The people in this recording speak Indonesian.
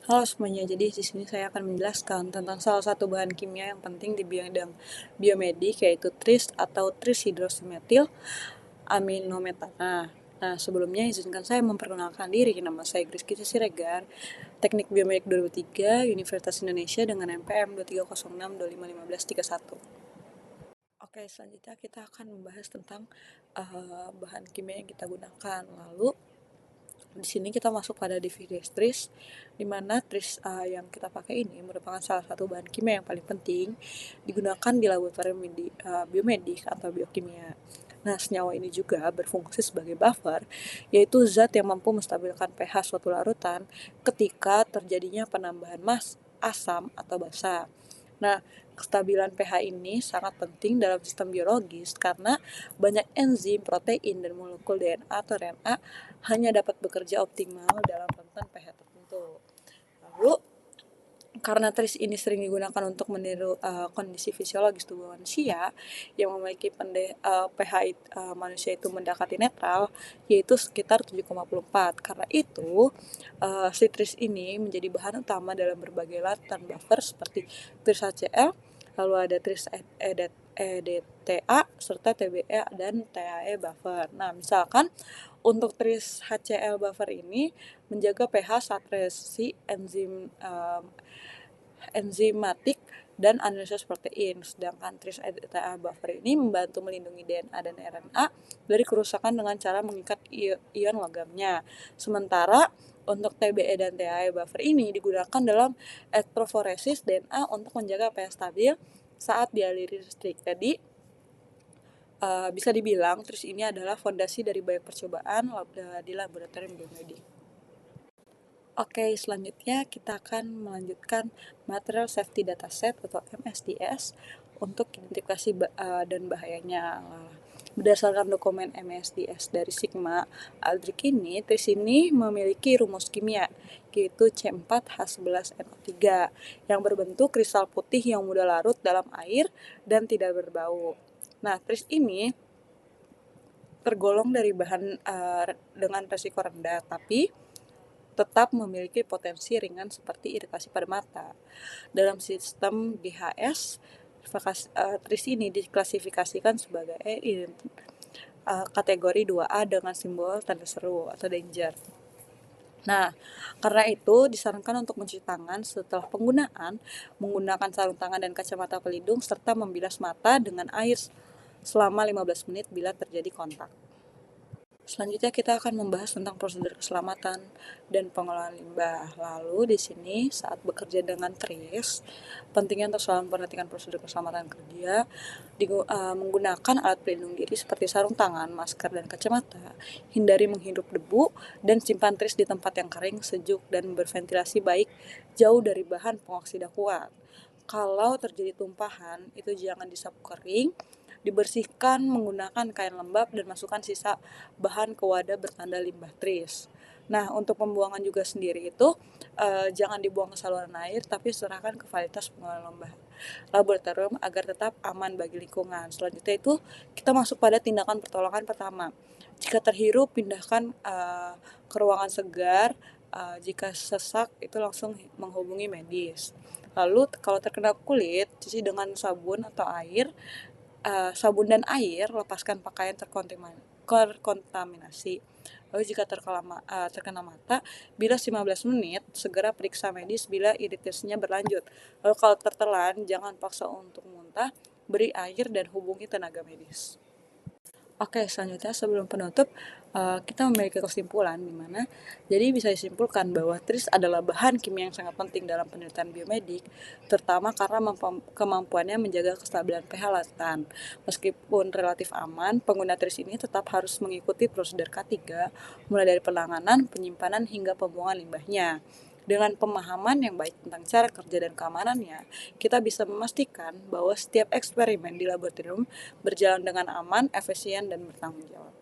Halo semuanya, jadi di sini saya akan menjelaskan tentang salah satu bahan kimia yang penting di bidang biomedik, yaitu tris atau trishidroksimetil aminometana. Nah, sebelumnya izinkan saya memperkenalkan diri. Nama saya Griski Siregar, Teknik Biomedik 2003, Universitas Indonesia dengan NPM 2306251531. Oke, selanjutnya kita akan membahas tentang bahan kimia yang kita gunakan. Lalu di sini kita masuk pada definisi tris, di mana tris yang kita pakai ini merupakan salah satu bahan kimia yang paling penting digunakan di laboratorium biomedik atau biokimia. Nah, senyawa ini juga berfungsi sebagai buffer, yaitu zat yang mampu menstabilkan pH suatu larutan ketika terjadinya penambahan asam atau basa. Nah, kestabilan pH ini sangat penting dalam sistem biologis karena banyak enzim, protein, dan molekul DNA atau RNA hanya dapat bekerja optimal dalam rentan pH tertentu. Lalu, karena tris ini sering digunakan untuk meniru kondisi fisiologis tubuh manusia yang memiliki pH manusia itu mendekati netral, yaitu sekitar 7,4. Karena itu, si tris ini menjadi bahan utama dalam berbagai larutan buffer seperti tris HCl, lalu ada tris EDTA, serta TBE dan TAE buffer. Nah, misalkan untuk tris HCl buffer ini menjaga pH saat reaksi enzimatik dan analisis protein, sedangkan tris EDTA buffer ini membantu melindungi DNA dan RNA dari kerusakan dengan cara mengikat ion logamnya. Sementara untuk TBE dan TAE buffer ini digunakan dalam elektroforesis DNA untuk menjaga pH stabil saat dialiri listrik. Jadi, bisa dibilang tris ini adalah fondasi dari banyak percobaan di laboratorium biomedik. Oke, selanjutnya kita akan melanjutkan Material Safety Dataset atau MSDS untuk identifikasi dan bahayanya. Berdasarkan dokumen MSDS dari Sigma Aldrich ini, tris ini memiliki rumus kimia, yaitu C4H11NO3, yang berbentuk kristal putih yang mudah larut dalam air dan tidak berbau. Nah, tris ini tergolong dari bahan dengan resiko rendah, tapi tetap memiliki potensi ringan seperti iritasi pada mata. Dalam sistem GHS, tris ini diklasifikasikan sebagai kategori 2A dengan simbol tanda seru atau danger. Nah, karena itu disarankan untuk mencuci tangan setelah penggunaan, menggunakan sarung tangan dan kacamata pelindung, serta membilas mata dengan air selama 15 menit bila terjadi kontak. Selanjutnya kita akan membahas tentang prosedur keselamatan dan pengelolaan limbah. Lalu di sini saat bekerja dengan tris, pentingnya untuk selalu memperhatikan prosedur keselamatan kerja, menggunakan alat pelindung diri seperti sarung tangan, masker, dan kacamata, hindari menghirup debu, dan simpan tris di tempat yang kering, sejuk, dan berventilasi baik, jauh dari bahan pengoksida kuat. Kalau terjadi tumpahan, itu jangan disapu kering, dibersihkan menggunakan kain lembab dan masukkan sisa bahan ke wadah bertanda limbah tris. Nah, untuk pembuangan juga sendiri itu jangan dibuang ke saluran air, tapi serahkan ke fasilitas pengolahan limbah laboratorium agar tetap aman bagi lingkungan. Selanjutnya itu kita masuk pada tindakan pertolongan pertama. Jika terhirup, pindahkan ke ruangan segar. Jika sesak, itu langsung menghubungi medis. Lalu kalau terkena kulit, cuci dengan sabun atau air. Sabun dan air, lepaskan pakaian terkontaminasi. Lalu jika terkena mata, bilas 15 menit, segera periksa medis bila iritasinya berlanjut. Lalu kalau tertelan, jangan paksa untuk muntah, beri air dan hubungi tenaga medis. Oke, selanjutnya sebelum penutup, kita memiliki kesimpulan di mana jadi bisa disimpulkan bahwa tris adalah bahan kimia yang sangat penting dalam penelitian biomedik, terutama karena kemampuannya menjaga kestabilan pH larutan. Meskipun relatif aman, pengguna tris ini tetap harus mengikuti prosedur K3, mulai dari penanganan, penyimpanan, hingga pembuangan limbahnya. Dengan pemahaman yang baik tentang cara kerja dan keamanannya, kita bisa memastikan bahwa setiap eksperimen di laboratorium berjalan dengan aman, efisien, dan bertanggung jawab.